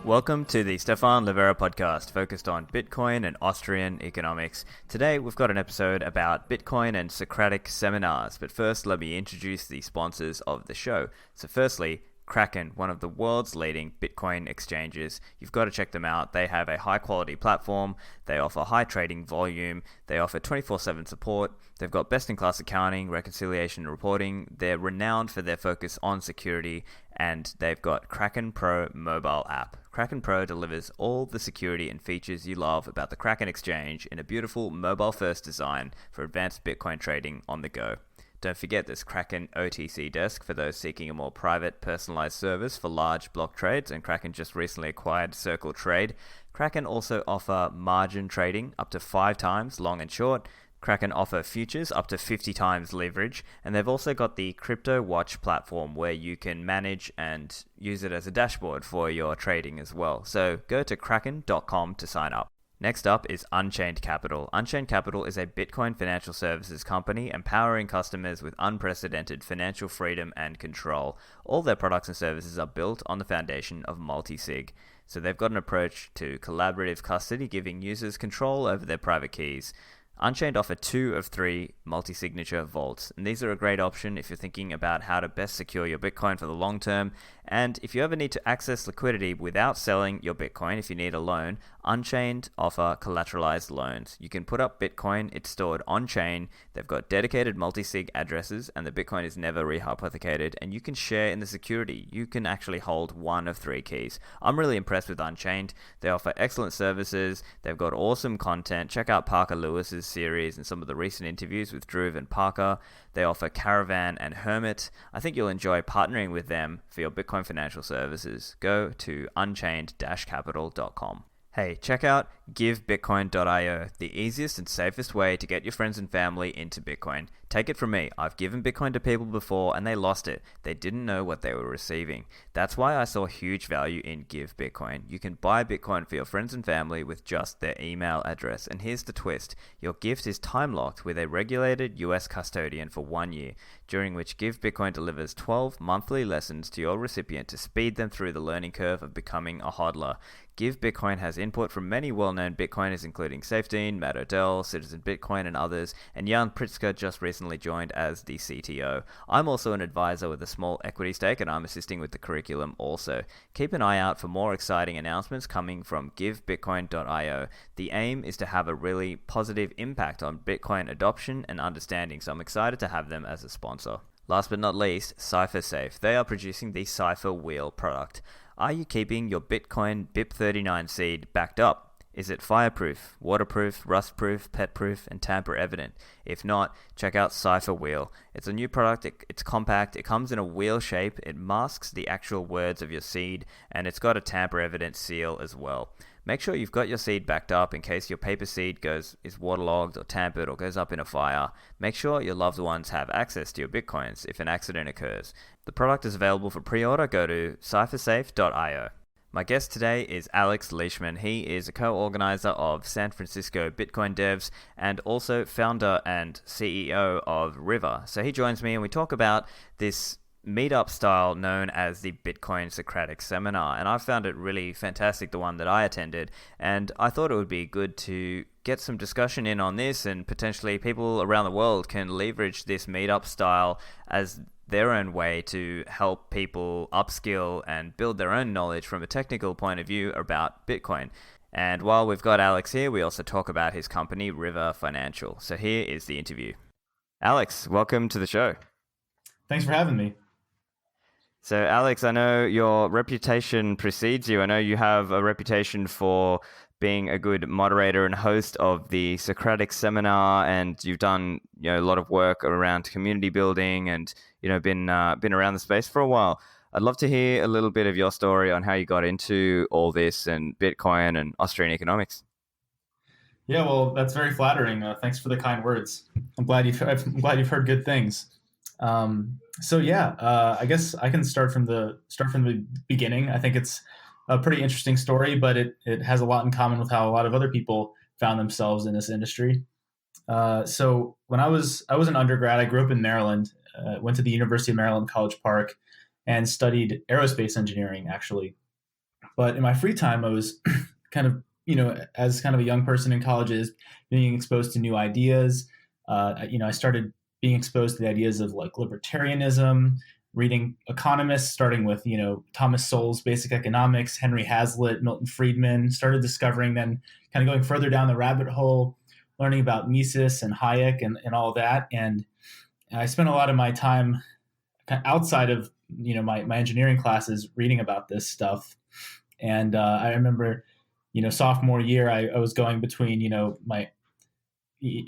Welcome to the Stefan Livera podcast, focused on Bitcoin and Austrian economics. Today we've got an episode about Bitcoin and Socratic seminars, but first let me introduce the sponsors of the show. So firstly, Curating, one of the world's leading Bitcoin exchanges. You've got to check them out. They have a high-quality platform. They offer high trading volume. They offer 24/7 support. They've got best-in-class accounting, reconciliation, and reporting. They're renowned for their focus on security, and they've got Kraken Pro mobile app. Kraken Pro delivers all the security and features you love about the Kraken exchange in a beautiful mobile-first design for advanced Bitcoin trading on the go. Don't forget this Kraken OTC desk for those seeking a more private, personalized service for large block trades, and Kraken just recently acquired Circle Trade. Kraken also offer margin trading up to 5 times long and short. Kraken offer futures up to 50 times leverage, and they've also got the Crypto Watch platform where you can manage and use it as a dashboard for your trading as well. So go to kraken.com to sign up. Next up is Unchained Capital. Unchained Capital is a Bitcoin financial services company empowering customers with unprecedented financial freedom and control. All their products and services are built on the foundation of multi-sig. So they've got an approach to collaborative custody, giving users control over their private keys. Unchained offer 2 of 3 multi-signature vaults, and these are a great option if you're thinking about how to best secure your Bitcoin for the long term. And if you ever need to access liquidity without selling your Bitcoin, if you need a loan, Unchained offer collateralized loans. You can put up Bitcoin, it's stored on-chain, they've got dedicated multi-sig addresses, and the Bitcoin is never rehypothecated, and you can share in the security. You can actually hold 1 of 3 keys. I'm really impressed with Unchained. They offer excellent services, they've got awesome content. Check out Parker Lewis's series and some of the recent interviews with Drew and Parker. They offer Caravan and Hermit. I think you'll enjoy partnering with them for your Bitcoin financial services. Go to unchained-capital.com. Hey, check out givebitcoin.io, the easiest and safest way to get your friends and family into Bitcoin. Take it from me, I've given Bitcoin to people before and they lost it. They didn't know what they were receiving. That's why I saw huge value in Give Bitcoin. You can buy Bitcoin for your friends and family with just their email address. And here's the twist. Your gift is time locked with a regulated US custodian for 1 year, during which Give Bitcoin delivers 12 monthly lessons to your recipient to speed them through the learning curve of becoming a hodler. Give Bitcoin has input from many well-known Bitcoiners, including Safedine, Matt Odell, Citizen Bitcoin, and others, and Jan Pritzker just recently joined as the CTO. I'm also an advisor with a small equity stake, and I'm assisting with the curriculum also. Keep an eye out for more exciting announcements coming from givebitcoin.io. The aim is to have a really positive impact on Bitcoin adoption and understanding, so I'm excited to have them as a sponsor. Last but not least, CipherSafe. They are producing the Cipher Wheel product. Are you keeping your Bitcoin BIP39 seed backed up? Is it fireproof, waterproof, rustproof, petproof, and tamper evident? If not, check out Cipher Wheel. It's a new product, it's compact, it comes in a wheel shape, it masks the actual words of your seed, and it's got a tamper evident seal as well. Make sure you've got your seed backed up in case your paper seed is waterlogged or tampered or goes up in a fire. Make sure your loved ones have access to your Bitcoins if an accident occurs. The product is available for pre-order. Go to ciphersafe.io. My guest today is Alex Leishman. He is a co-organizer of San Francisco Bitcoin Devs and also founder and CEO of River. So he joins me and we talk about this meetup style known as the Bitcoin Socratic Seminar, and I found it really fantastic, the one that I attended, and I thought it would be good to get some discussion in on this, and potentially people around the world can leverage this meetup style as their own way to help people upskill and build their own knowledge from a technical point of view about Bitcoin. And while we've got Alex here, we also talk about his company, River Financial. So here is the interview. Alex, welcome to the show. Thanks for having me. So Alex, I know your reputation precedes you. I know you have a reputation for being a good moderator and host of the Socratic Seminar, and you've done a lot of work around community building, and been around the space for a while. I'd love to hear a little bit of your story on how you got into all this and Bitcoin and Austrian economics. Yeah, well, that's very flattering. Thanks for the kind words. I'm glad you've heard good things. I guess I can start from the beginning. I think it's a pretty interesting story, but it has a lot in common with how a lot of other people found themselves in this industry. So when I was an undergrad, I grew up in Maryland, went to the University of Maryland College Park, and studied aerospace engineering, actually. But in my free time, I was kind of, as kind of a young person in colleges, being exposed to new ideas. I started being exposed to the ideas of like libertarianism, reading economists, starting with, Thomas Sowell's Basic Economics, Henry Hazlitt, Milton Friedman, started discovering, then kind of going further down the rabbit hole, learning about Mises and Hayek and all that. And I spent a lot of my time outside of, my engineering classes reading about this stuff. And I remember, sophomore year, I was going between,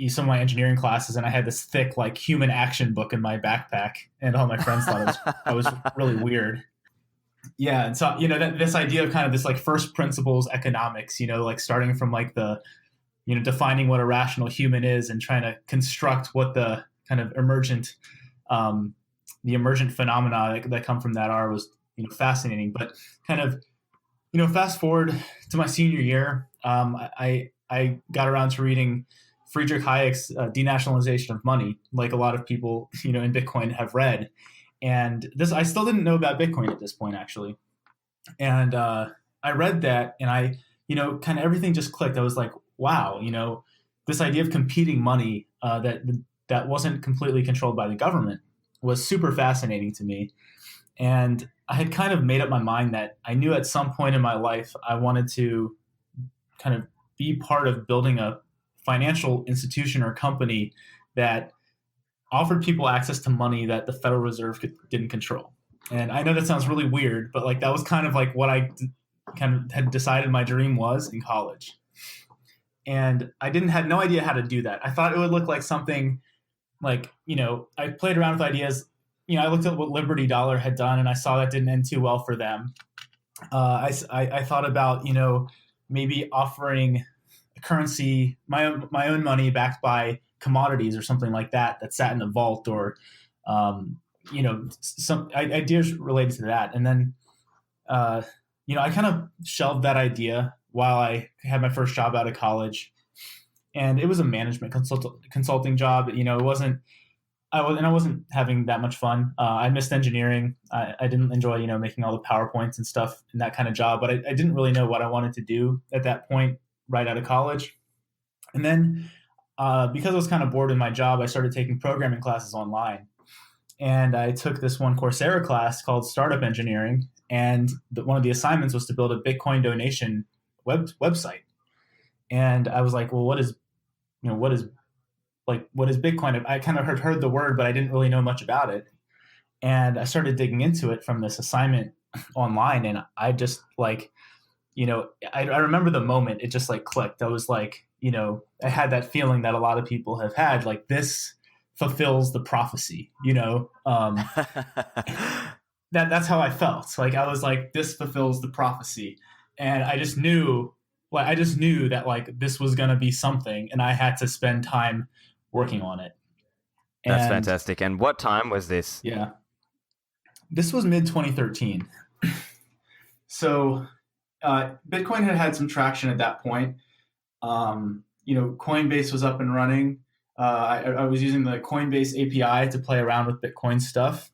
some of my engineering classes, and I had this thick like human action book in my backpack, and all my friends thought I was really weird. Yeah, and so this idea of kind of this like first principles economics, like starting from like the defining what a rational human is and trying to construct what the kind of the emergent phenomena that come from that are, was fascinating. But kind of fast forward to my senior year, I got around to reading Friedrich Hayek's Denationalization of Money, like a lot of people in Bitcoin have read. And this, I still didn't know about Bitcoin at this point, actually. And I read that, and kind of everything just clicked. I was like, wow, this idea of competing money that wasn't completely controlled by the government was super fascinating to me. And I had kind of made up my mind that I knew at some point in my life I wanted to kind of be part of building a financial institution or company that offered people access to money that the Federal Reserve didn't control. And I know that sounds really weird, but like that was kind of like what I kind of had decided my dream was in college. And I had no idea how to do that. I thought it would look like something like, I played around with ideas. I looked at what Liberty Dollar had done, and I saw that didn't end too well for them. I thought about, maybe offering a currency, my own money backed by commodities or something like that sat in a vault, or, some ideas related to that. And then, I kind of shelved that idea while I had my first job out of college. And it was a management consulting job. It wasn't, I wasn't having that much fun. I missed engineering. I didn't enjoy, making all the PowerPoints and stuff in that kind of job, but I didn't really know what I wanted to do at that point right out of college. And then because I was kind of bored in my job, I started taking programming classes online. And I took this one Coursera class called Startup Engineering. And one of the assignments was to build a Bitcoin donation website. And I was like, well, what is Bitcoin? I kind of heard the word, but I didn't really know much about it. And I started digging into it from this assignment online. And I just like, I remember the moment it just like clicked. I was like, I had that feeling that a lot of people have had, like this fulfills the prophecy, that's how I felt. Like, I was like, this fulfills the prophecy. And I just knew that like this was going to be something, and I had to spend time working on it. That's And fantastic. And what time was this? yeah, this was mid 2013. So Bitcoin had some traction at that point. Coinbase was up and running. I was using the Coinbase API to play around with Bitcoin stuff.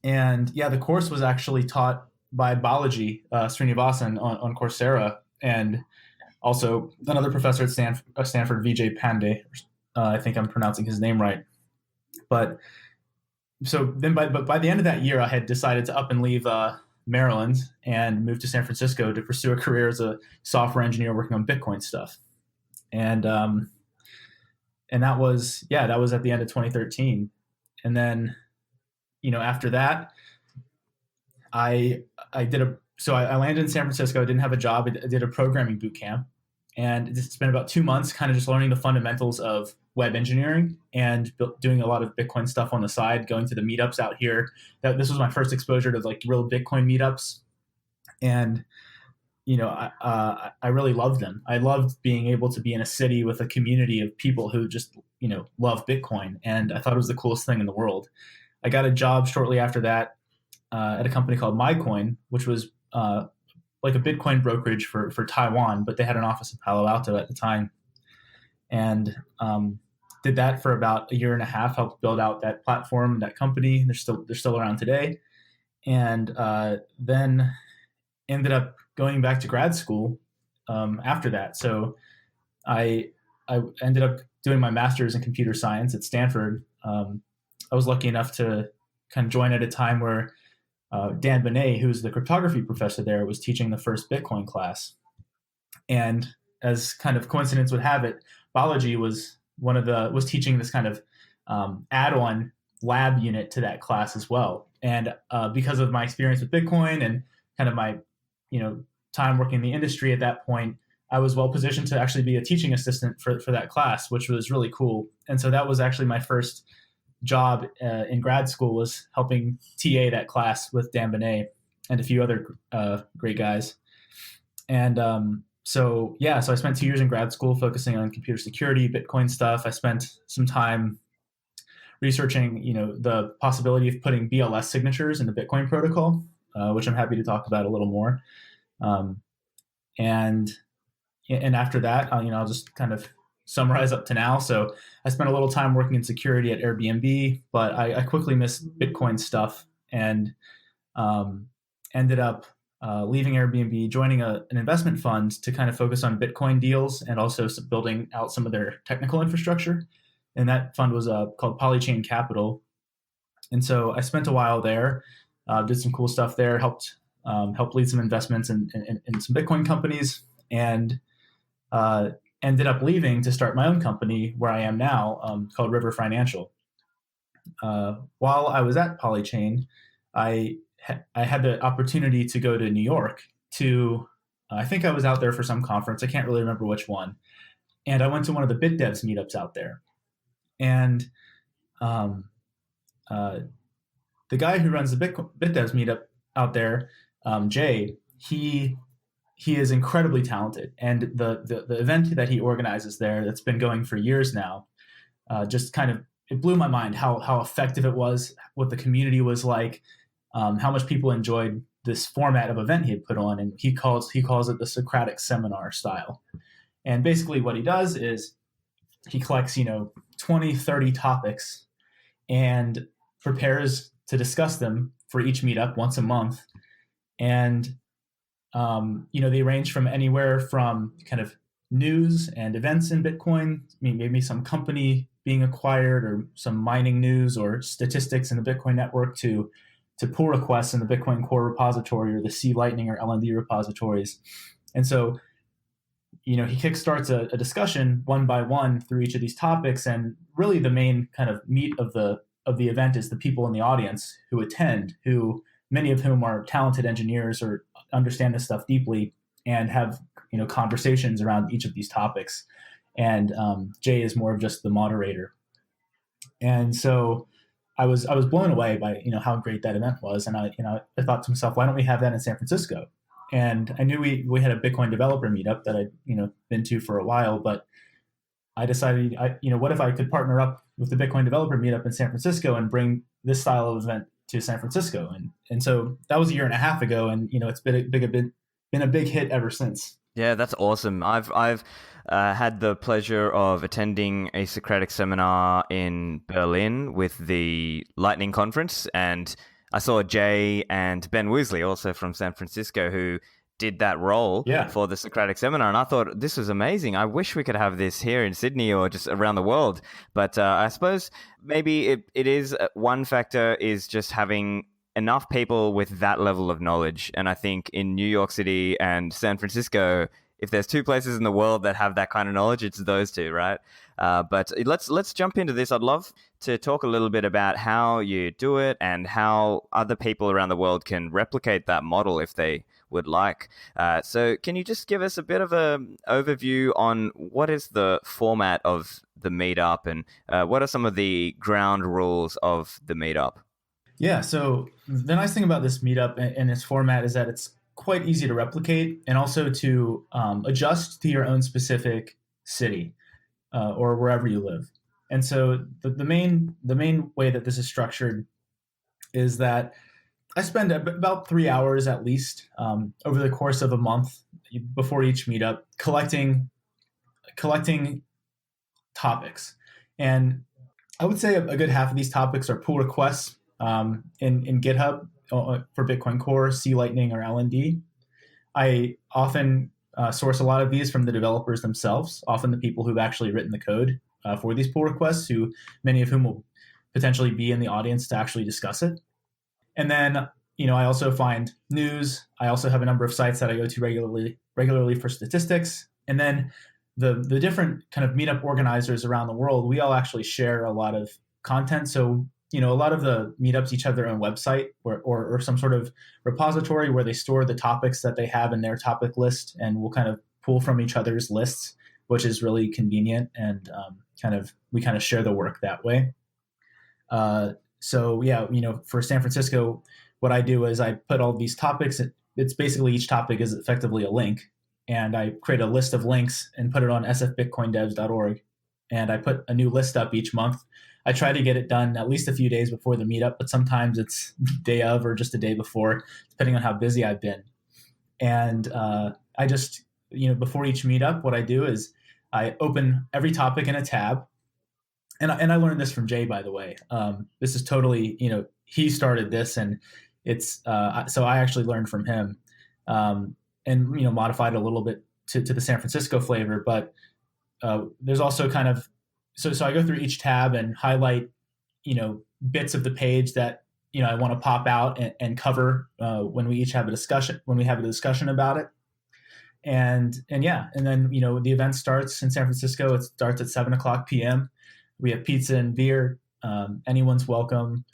And yeah, the course was actually taught by Balaji Srinivasan on Coursera, and also another professor at Stanford, Vijay Pandey. I think I'm pronouncing his name right. But so then, by the end of that year, I had decided to up and leave Maryland and move to San Francisco to pursue a career as a software engineer working on Bitcoin stuff. And that was at the end of 2013. And then, after that, I landed in San Francisco. I didn't have a job. I did a programming boot camp, and it's been about 2 months kind of just learning the fundamentals of web engineering and doing a lot of Bitcoin stuff on the side, going to the meetups out here. This was my first exposure to like real Bitcoin meetups. And, I really loved them. I loved being able to be in a city with a community of people who just, love Bitcoin. And I thought it was the coolest thing in the world. I got a job shortly after that at a company called MyCoin, which was like a Bitcoin brokerage for Taiwan, but they had an office in Palo Alto at the time. And did that for about a year and a half, helped build out that platform, that company. They're still around today. and then ended up going back to grad school after that. So I I ended up doing my master's in computer science at Stanford. I was lucky enough to kind of join at a time where Dan Benet, who's the cryptography professor there, was teaching the first Bitcoin class. And as kind of coincidence would have it, biology was teaching this kind of add-on lab unit to that class as well. And because of my experience with Bitcoin and kind of my time working in the industry at that point, I was well positioned to actually be a teaching assistant for that class, which was really cool. And so that was actually my first job in grad school, was helping TA that class with Dan Benet and a few other great guys. And so I spent 2 years in grad school focusing on computer security, Bitcoin stuff. I spent some time researching, the possibility of putting BLS signatures in the Bitcoin protocol, which I'm happy to talk about a little more. Um, and and after that, I'll just kind of summarize up to now. So I spent a little time working in security at Airbnb, but I quickly missed Bitcoin stuff and um, ended up leaving Airbnb, joining an investment fund to kind of focus on Bitcoin deals and also building out some of their technical infrastructure. And that fund was called Polychain Capital. And so I spent a while there, did some cool stuff there, helped lead some investments in some Bitcoin companies, and uh, ended up leaving to start my own company where I am now, called River Financial. While I was at Polychain, I I had the opportunity to go to New York to. I think I was out there for some conference. I can't really remember which one. And I went to one of the BitDevs meetups out there. And um, uh, the guy who runs the BitDevs meetup out there, Jay, he is incredibly talented. And the event that he organizes there, that's been going for years now, just kind of, it blew my mind how effective it was, what the community was like, how much people enjoyed this format of event he had put on, and he calls it the Socratic Seminar style. And basically, what he does is he collects 20, 30 topics and prepares to discuss them for each meetup once a month. And they range from anywhere from kind of news and events in Bitcoin. I mean, maybe some company being acquired or some mining news or statistics in the Bitcoin network to pull requests in the Bitcoin core repository or the C Lightning or LND repositories. And so, he kickstarts a discussion one by one through each of these topics. And really the main kind of meat of the event is the people in the audience who attend, who many of whom are talented engineers or understand this stuff deeply and have conversations around each of these topics. And Jay is more of just the moderator. And so I was blown away by how great that event was, and I thought to myself, why don't we have that in San Francisco? And I knew we had a Bitcoin developer meetup that I'd been to for a while, but I decided, what if I could partner up with the Bitcoin developer meetup in San Francisco and bring this style of event to San Francisco? And so that was a year and a half ago, and it's been a big hit ever since. Yeah, that's awesome. I've had the pleasure of attending a Socratic seminar in Berlin with the Lightning Conference, and I saw Jay and Ben Woosley, also from San Francisco, who did that role Yeah. for the Socratic seminar, and I thought this was amazing. I wish we could have this here in Sydney or just around the world. But I suppose maybe it is one factor is just having enough people with that level of knowledge. And I think in New York City and San Francisco, if there's two places in the world that have that kind of knowledge, it's those two, right? But let's jump into this. I'd love to talk a little bit about how you do it and how other people around the world can replicate that model if they would like. So can you just give us a bit of an overview on what is the format of the meetup and what are some of the ground rules of the meetup? Yeah. So the nice thing about this meetup and its format is that it's quite easy to replicate and also to adjust to your own specific city or wherever you live. And so the main way that this is structured is that I spend about 3 hours at least over the course of a month before each meetup collecting topics. And I would say a good half of these topics are pull requests in GitHub. for Bitcoin Core, C Lightning, or LND. I often source a lot of these from the developers themselves, often the people who've actually written the code for these pull requests, who many of whom will potentially be in the audience to actually discuss it. And then, I also find news. I also have a number of sites that I go to regularly for statistics. And then the different kind of meetup organizers around the world, we all actually share a lot of content. So, a lot of the meetups each have their own website or some sort of repository where they store the topics that they have in their topic list, and we'll kind of pull from each other's lists, which is really convenient, and we kind of share the work that way. So yeah, for San Francisco, what I do is I put all these topics. It's basically each topic is effectively a link, and I create a list of links and put it on sfbitcoindevs.org, and I put a new list up each month. I try to get it done at least a few days before the meetup, but sometimes it's day of or just a day before, depending on how busy I've been. And I just, before each meetup, what I do is I open every topic in a tab, and I learned this from Jay, by the way. This is totally, he started this, and it's so I actually learned from him, and modified a little bit to the San Francisco flavor. But there's also kind of so I go through each tab and highlight bits of the page that I want to pop out and cover when we each have a discussion about it. And yeah, and then the event starts in San Francisco. It starts at 7:00 p.m. We have pizza and beer. Anyone's welcome.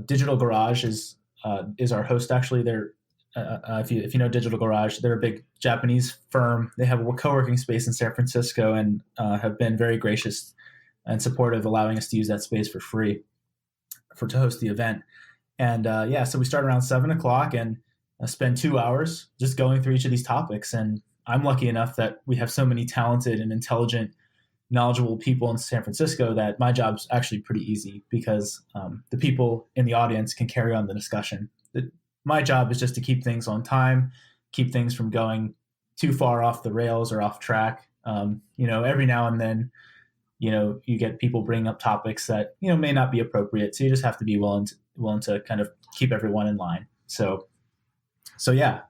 Digital Garage is our host. Actually, they're if you know Digital Garage, they're a big Japanese firm. They have a co-working space in San Francisco, and have been very gracious and supportive, allowing us to use that space for free to host the event. And yeah, so we start around 7:00 and spend 2 hours just going through each of these topics. And I'm lucky enough that we have so many talented and intelligent, knowledgeable people in San Francisco that my job's actually pretty easy, because the people in the audience can carry on the discussion. My job is just to keep things on time, keep things from going too far off the rails or off track. Every now and then, you get people bringing up topics that may not be appropriate, so you just have to be willing to kind of keep everyone in line. So yeah.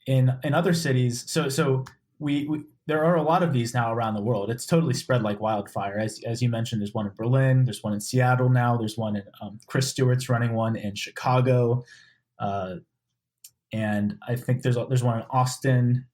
In other cities, so we there are a lot of these now around the world. It's totally spread like wildfire. As you mentioned, there's one in Berlin, there's one in Seattle now, there's one in Chris Stewart's running one in Chicago, and I think there's one in Austin,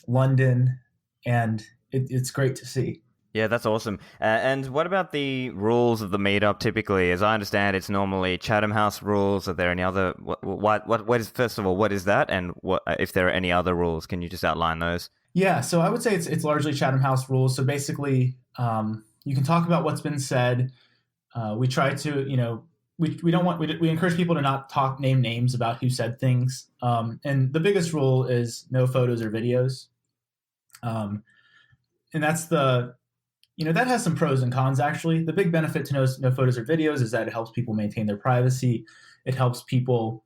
London, and it's great to see. Yeah, that's awesome. And what about the rules of the meetup typically? As I understand, it's normally Chatham House rules. Are there any other? What is, first of all, what is that? And what if there are any other rules? Can you just outline those? Yeah, so I would say it's largely Chatham House rules. So basically, you can talk about what's been said. We try to, we don't want we encourage people to not name names about who said things. And the biggest rule is no photos or videos. And that's that has some pros and cons, actually. The big benefit to no photos or videos is that it helps people maintain their privacy. It helps people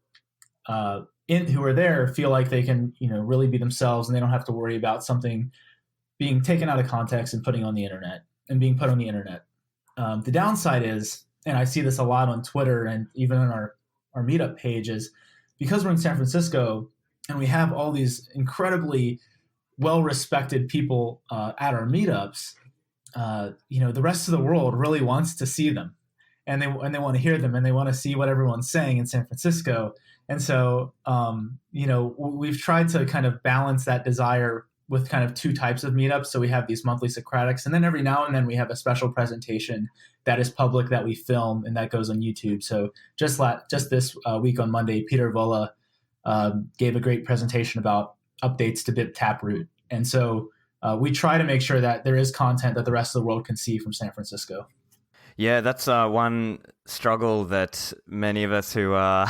who are there feel like they can, really be themselves, and they don't have to worry about something being taken out of context and being put on the internet. The downside is, and I see this a lot on Twitter and even on our meetup page, is because we're in San Francisco and we have all these incredibly well-respected people at our meetups. The rest of the world really wants to see them, and they want to hear them, and they want to see what everyone's saying in San Francisco. And so, we've tried to kind of balance that desire with kind of two types of meetups. So we have these monthly Socratics, and then every now and then we have a special presentation that is public that we film and that goes on YouTube. So just this week on Monday, Peter Vola gave a great presentation about updates to Bit Taproot. And so we try to make sure that there is content that the rest of the world can see from San Francisco. Yeah, that's one struggle that many of us who are,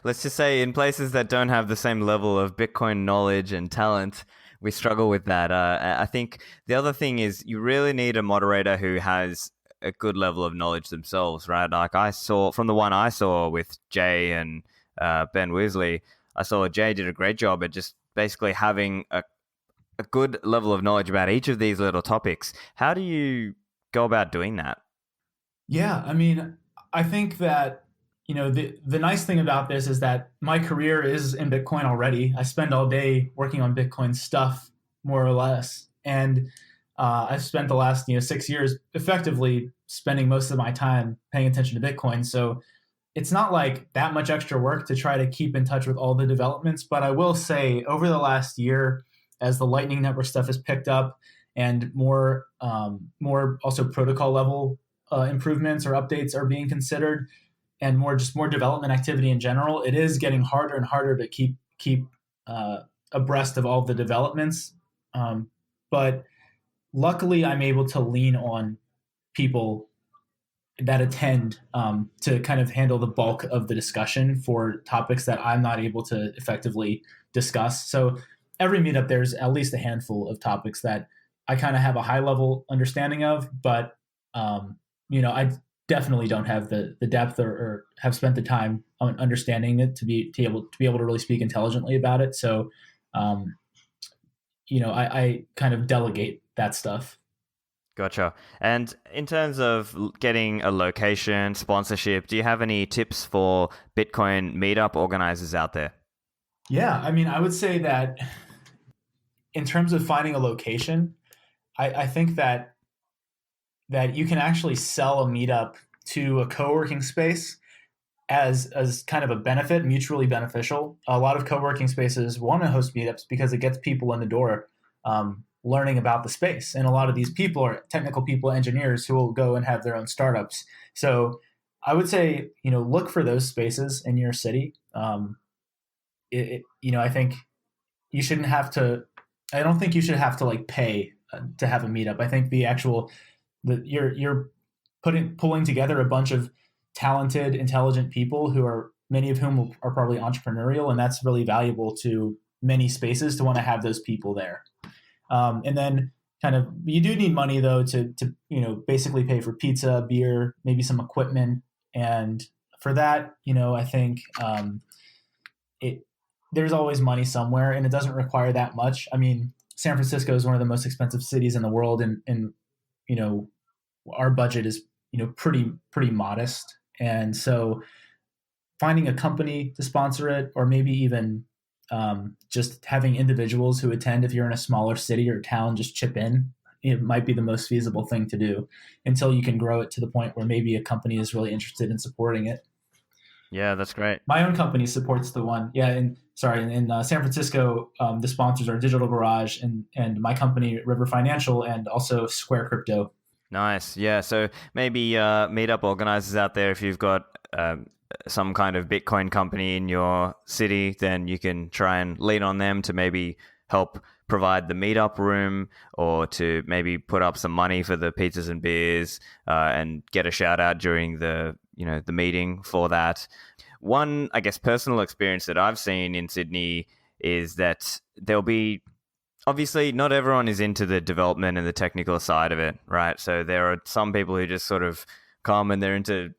let's just say, in places that don't have the same level of Bitcoin knowledge and talent, we struggle with that. I think the other thing is you really need a moderator who has a good level of knowledge themselves, right? Like I saw from the one I saw with Jay and Ben Weasley, I saw Jay did a great job at just basically having a good level of knowledge about each of these little topics. How do you go about doing that? Yeah, I mean, I think that the nice thing about this is that my career is in Bitcoin already. I spend all day working on Bitcoin stuff, more or less, and I've spent the last 6 years effectively spending most of my time paying attention to Bitcoin. So it's not like that much extra work to try to keep in touch with all the developments. But I will say, over the last year, as the Lightning Network stuff has picked up and more also protocol level improvements or updates are being considered, and more development activity in general, it is getting harder and harder to keep uh, abreast of all the developments. But luckily, I'm able to lean on people that attend to kind of handle the bulk of the discussion for topics that I'm not able to effectively discuss. So every meetup, there's at least a handful of topics that I kind of have a high level understanding of, but I definitely don't have the depth or have spent the time on understanding it to be able to really speak intelligently about it. So um, I kind of delegate that stuff. Gotcha. And in terms of getting a location, sponsorship, do you have any tips for Bitcoin meetup organizers out there? Yeah, I mean, I would say that in terms of finding a location, I think that you can actually sell a meetup to a co-working space as kind of a benefit, mutually beneficial. A lot of co-working spaces want to host meetups because it gets people in the door learning about the space. And a lot of these people are technical people, engineers who will go and have their own startups. So I would say, look for those spaces in your city. I think you shouldn't have to. I don't think you should have to like pay to have a meetup. I think you're pulling together a bunch of talented, intelligent people who are many of whom are probably entrepreneurial, and that's really valuable to many spaces to want to have those people there. And then kind of you do need money though to basically pay for pizza, beer, maybe some equipment, and for that I think it there's always money somewhere, and it doesn't require that much. I mean, San Francisco is one of the most expensive cities in the world, and you know our budget is pretty modest, and so finding a company to sponsor it, or maybe even just having individuals who attend, if you're in a smaller city or town, just chip in. It might be the most feasible thing to do until you can grow it to the point where maybe a company is really interested in supporting it. Yeah, that's great. My own company supports the one. Yeah, in San Francisco, the sponsors are Digital Garage and my company River Financial and also Square Crypto. Nice. Yeah. So maybe meetup organizers out there, if you've got some kind of Bitcoin company in your city, then you can try and lean on them to maybe help provide the meetup room or to maybe put up some money for the pizzas and beers and get a shout out during the meeting for that. One, I guess, personal experience that I've seen in Sydney is that there'll be obviously not everyone is into the development and the technical side of it, right? So there are some people who just sort of come and they're into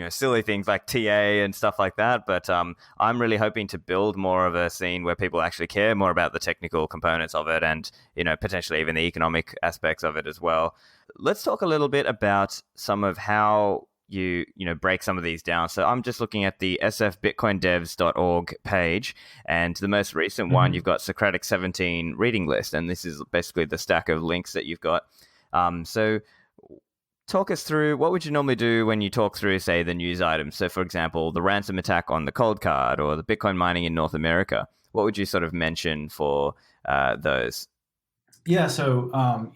silly things like TA and stuff like that. But I'm really hoping to build more of a scene where people actually care more about the technical components of it, and potentially even the economic aspects of it as well. Let's talk a little bit about some of how you break some of these down. So I'm just looking at the sfbitcoindevs.org page, and the most recent one, you've got Socratic 17 reading list, and this is basically the stack of links that you've got. So talk us through, what would you normally do when you talk through, say, the news items? So for example, the ransom attack on the cold card or the Bitcoin mining in North America. What would you sort of mention for those? Yeah, so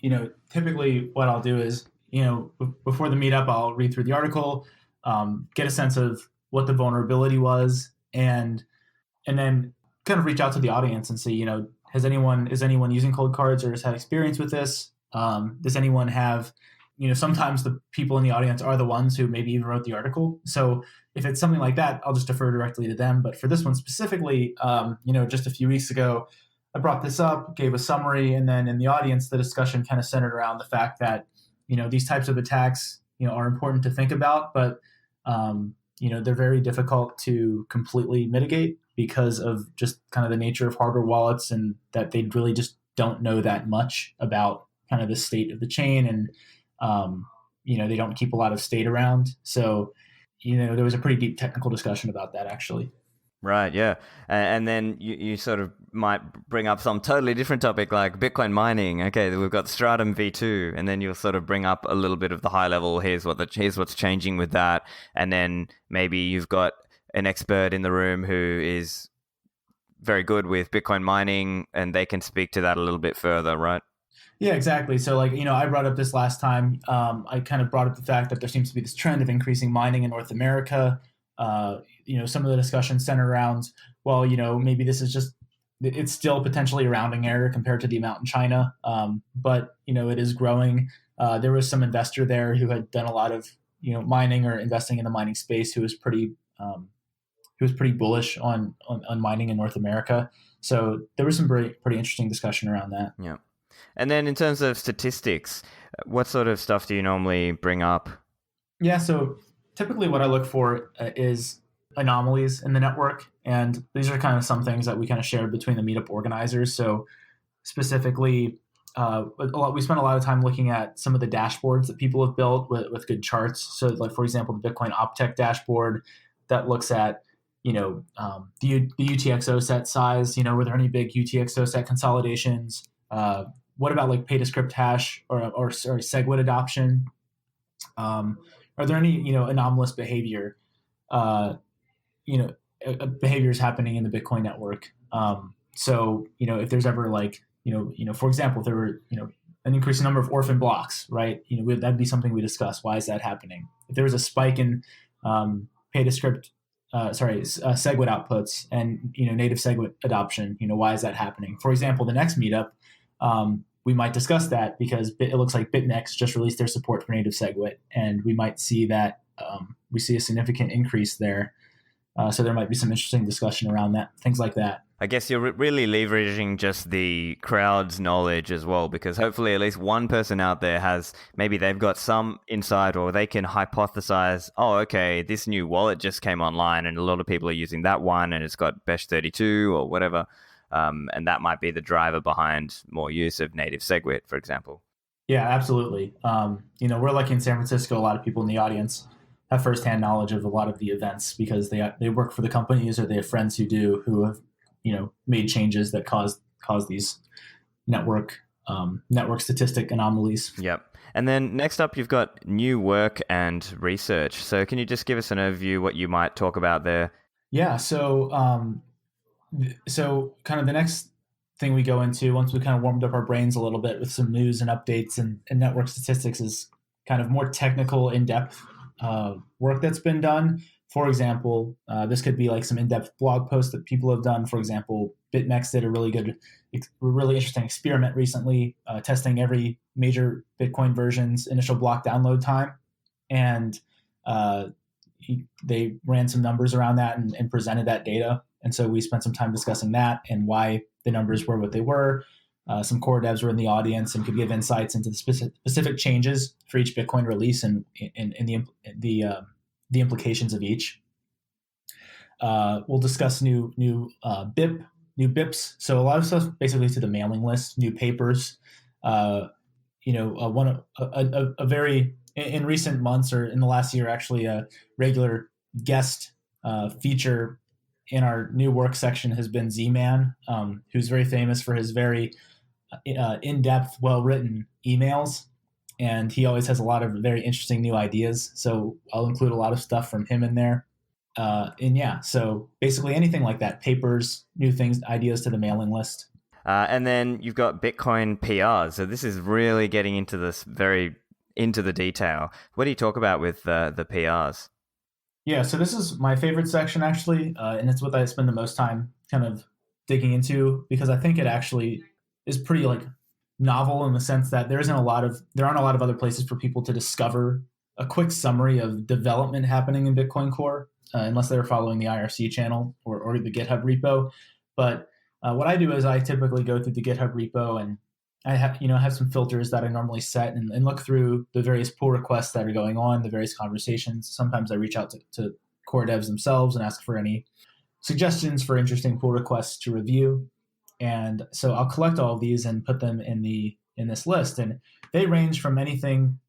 typically what I'll do is before the meetup, I'll read through the article, get a sense of what the vulnerability was, and then kind of reach out to the audience and see, is anyone using cold cards or has had experience with this? Does anyone have, sometimes the people in the audience are the ones who maybe even wrote the article. So if it's something like that, I'll just defer directly to them. But for this one specifically, just a few weeks ago, I brought this up, gave a summary, and then in the audience, the discussion kind of centered around the fact that, these types of attacks, are important to think about, but, they're very difficult to completely mitigate because of just kind of the nature of hardware wallets, and that they really just don't know that much about kind of the state of the chain, and they don't keep a lot of state around. So there was a pretty deep technical discussion about that actually. Right, yeah. And then you sort of might bring up some totally different topic like Bitcoin mining. Okay, we've got Stratum V2, and then you'll sort of bring up a little bit of the high level. Here's what's changing with that, and then maybe you've got an expert in the room who is very good with Bitcoin mining, and they can speak to that a little bit further, right? Yeah, exactly. So, like, I brought up this last time. I kind of brought up the fact that there seems to be this trend of increasing mining in North America. Some of the discussions center around, well, maybe this is just, it's still potentially a rounding error compared to the amount in China, but it is growing. There was some investor there who had done a lot of mining or investing in the mining space who was pretty bullish on mining in North America. So there was some pretty interesting discussion around that. Yeah. And then in terms of statistics, what sort of stuff do you normally bring up? Yeah, so typically what I look for is anomalies in the network. And these are kind of some things that we kind of shared between the meetup organizers. So specifically, we spent a lot of time looking at some of the dashboards that people have built with good charts. So, like, for example, the Bitcoin Optech dashboard that looks at the UTXO set size. Were there any big UTXO set consolidations? What about like pay to script hash or sorry, SegWit adoption? Are there any anomalous behavior? Uh, Behaviors happening in the Bitcoin network. So if there's ever like for example, if there were an increasing number of orphan blocks, right? That'd be something we discuss. Why is that happening? If there was a spike in pay to script, SegWit outputs and native SegWit adoption, why is that happening? For example, the next meetup, we might discuss that because it looks like BitMEX just released their support for native SegWit, and we might see that we see a significant increase there. So there might be some interesting discussion around that, things like that. I guess you're really leveraging just the crowd's knowledge as well, because hopefully at least one person out there maybe they've got some insight or they can hypothesize, oh, okay, this new wallet just came online and a lot of people are using that one and it's got BESH32 or whatever. And that might be the driver behind more use of native SegWit, for example. Yeah, absolutely. We're lucky in San Francisco. A lot of people in the audience have firsthand knowledge of a lot of the events because they work for the companies or they have friends who have made changes that cause these network statistic anomalies. Yep. And then next up, you've got new work and research. So can you just give us an overview what you might talk about there? Yeah. So kind of the next thing we go into once we kind of warmed up our brains a little bit with some news and updates and network statistics is kind of more technical, in-depth work that's been done. For example, this could be like some in-depth blog posts that people have done. For example, BitMEX did a really interesting experiment recently, testing every major Bitcoin version's initial block download time, and they ran some numbers around that and presented that data. And so we spent some time discussing that and why the numbers were what they were. Some core devs were in the audience and could give insights into the specific changes for each Bitcoin release and the implications of each. We'll discuss new BIPs. So a lot of stuff basically to the mailing list, new papers. A very in recent months or in the last year, actually, a regular guest feature in our new work section has been Z-Man, who's very famous for his very in-depth, well-written emails. And he always has a lot of very interesting new ideas. So I'll include a lot of stuff from him in there. So basically anything like that, papers, new things, ideas to the mailing list. And then you've got Bitcoin PRs. So this is really getting into this into the detail. What do you talk about with the PRs? Yeah, so this is my favorite section actually, and it's what I spend the most time kind of digging into because I think it actually is pretty like novel in the sense that there aren't a lot of other places for people to discover a quick summary of development happening in Bitcoin Core, unless they're following the IRC channel or the GitHub repo. But what I do is I typically go through the GitHub repo and I have some filters that I normally set and look through the various pull requests that are going on, the various conversations. Sometimes I reach out to core devs themselves and ask for any suggestions for interesting pull requests to review. And so I'll collect all of these and put them in this list. And they range from anything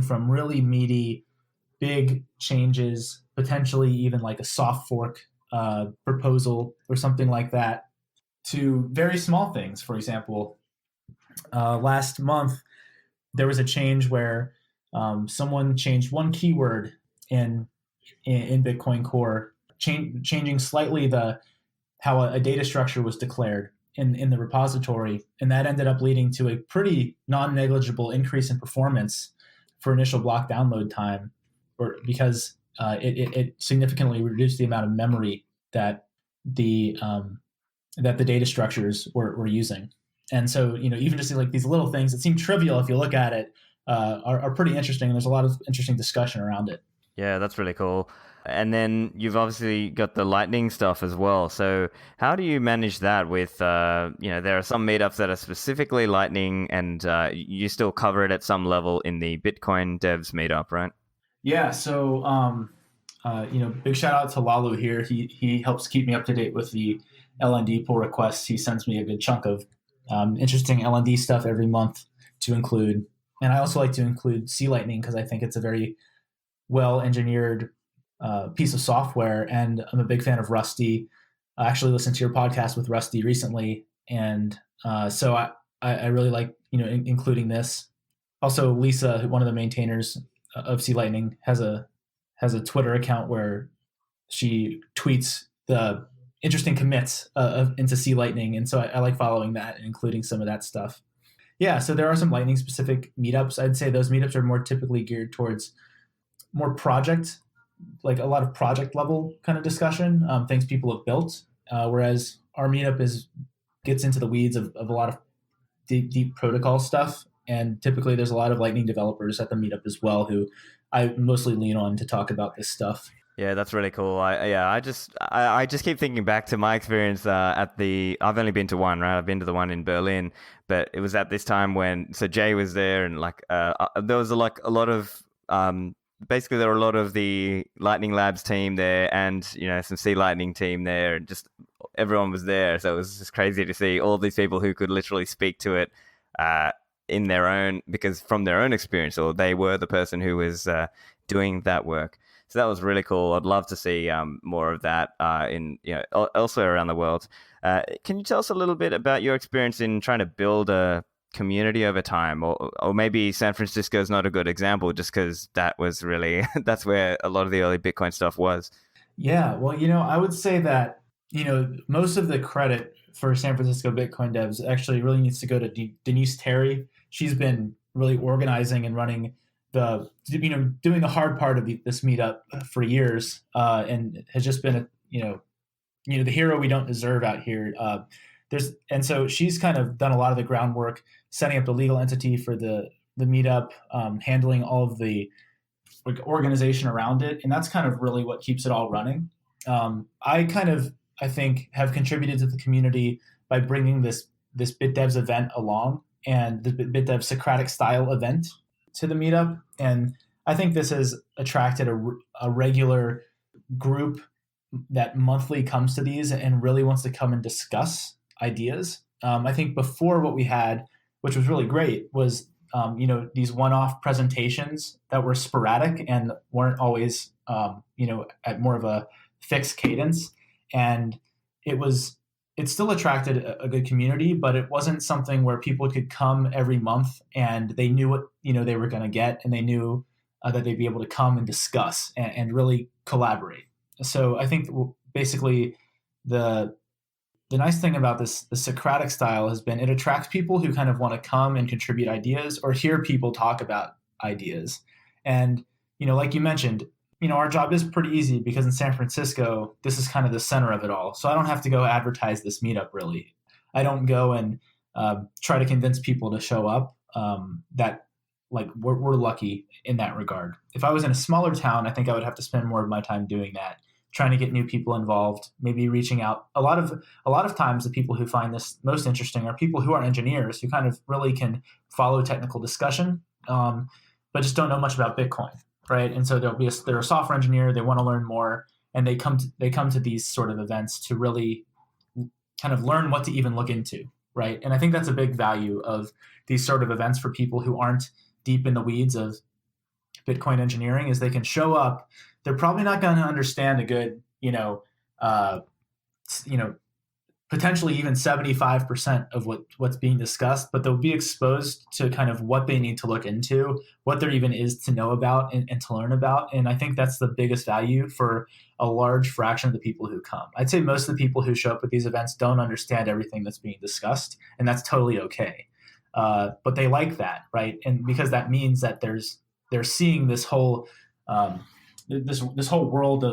from really meaty big changes, potentially even like a soft fork proposal or something like that, to very small things. For example, last month there was a change where someone changed one keyword in Bitcoin Core, changing slightly the how a data structure was declared in the repository, and that ended up leading to a pretty non-negligible increase in performance for initial block download time, or because it significantly reduced the amount of memory that the data structures were using. And so, even just like these little things that seem trivial if you look at it, are pretty interesting. And there's a lot of interesting discussion around it. Yeah, that's really cool. And then you've obviously got the lightning stuff as well. So how do you manage that with, there are some meetups that are specifically lightning, and you still cover it at some level in the Bitcoin devs meetup, right? Yeah. So, big shout out to Lalu here. He helps keep me up to date with the LND pull requests. He sends me a good chunk of interesting LND stuff every month to include. And I also like to include C Lightning because I think it's a very well engineered piece of software. And I'm a big fan of Rusty. I actually listened to your podcast with Rusty recently, and so I really like including this. Also, Lisa, one of the maintainers of C Lightning, has a Twitter account where she tweets the interesting commits into C Lightning, and so I like following that and including some of that stuff. Yeah, so there are some Lightning specific meetups. I'd say those meetups are more typically geared towards more project, like a lot of project level kind of discussion, things people have built. Whereas our meetup gets into the weeds of a lot of deep protocol stuff. And typically there's a lot of Lightning developers at the meetup as well who I mostly lean on to talk about this stuff. Yeah, that's really cool. I just keep thinking back to my experience at the. I've only been to one, right? I've been to the one in Berlin, but it was at this time when Jay was there, and there was a lot of basically there were a lot of the Lightning Labs team there, and some C Lightning team there, and just everyone was there. So it was just crazy to see all these people who could literally speak to it in their own, because from their own experience, or they were the person who was doing that work. So that was really cool. I'd love to see more of that in elsewhere around the world. Can you tell us a little bit about your experience in trying to build a community over time, or maybe San Francisco is not a good example, just because that was really that's where a lot of the early Bitcoin stuff was. Yeah, well, I would say that most of the credit for San Francisco Bitcoin devs actually really needs to go to Denise Terry. She's been really organizing and running doing the hard part of this meetup for years, and has just been the hero we don't deserve out here. And so she's kind of done a lot of the groundwork, setting up the legal entity for the meetup, handling all of the organization around it, and that's kind of really what keeps it all running. I think have contributed to the community by bringing this BitDevs event along, and the BitDev Socratic style event to the meetup, and I think this has attracted a regular group that monthly comes to these and really wants to come and discuss ideas. I think before what we had, which was really great, was these one-off presentations that were sporadic and weren't always at more of a fixed cadence, and it still attracted a good community, but it wasn't something where people could come every month and they knew what they were going to get, and they knew that they'd be able to come and discuss and really collaborate. So I think basically the nice thing about the Socratic style has been it attracts people who kind of want to come and contribute ideas or hear people talk about ideas. And, like you mentioned, our job is pretty easy because in San Francisco, this is kind of the center of it all. So I don't have to go advertise this meetup really. I don't go and try to convince people to show up. That like we're lucky in that regard. If I was in a smaller town, I think I would have to spend more of my time doing that, trying to get new people involved, maybe reaching out. A lot of times the people who find this most interesting are people who are engineers who kind of really can follow technical discussion, but just don't know much about Bitcoin, right? And so they're a software engineer, they want to learn more, and they come to these sort of events to really kind of learn what to even look into, right? And I think that's a big value of these sort of events for people who aren't deep in the weeds of Bitcoin engineering is they can show up. They're probably not going to understand a good, uh, you know, potentially even 75% of what's being discussed, but they'll be exposed to kind of what they need to look into, what there even is to know about and to learn about. And I think that's the biggest value for a large fraction of the people who come. I'd say most of the people who show up at these events don't understand everything that's being discussed, and that's totally okay. But they like that, right? And because that means that they're seeing this whole this whole world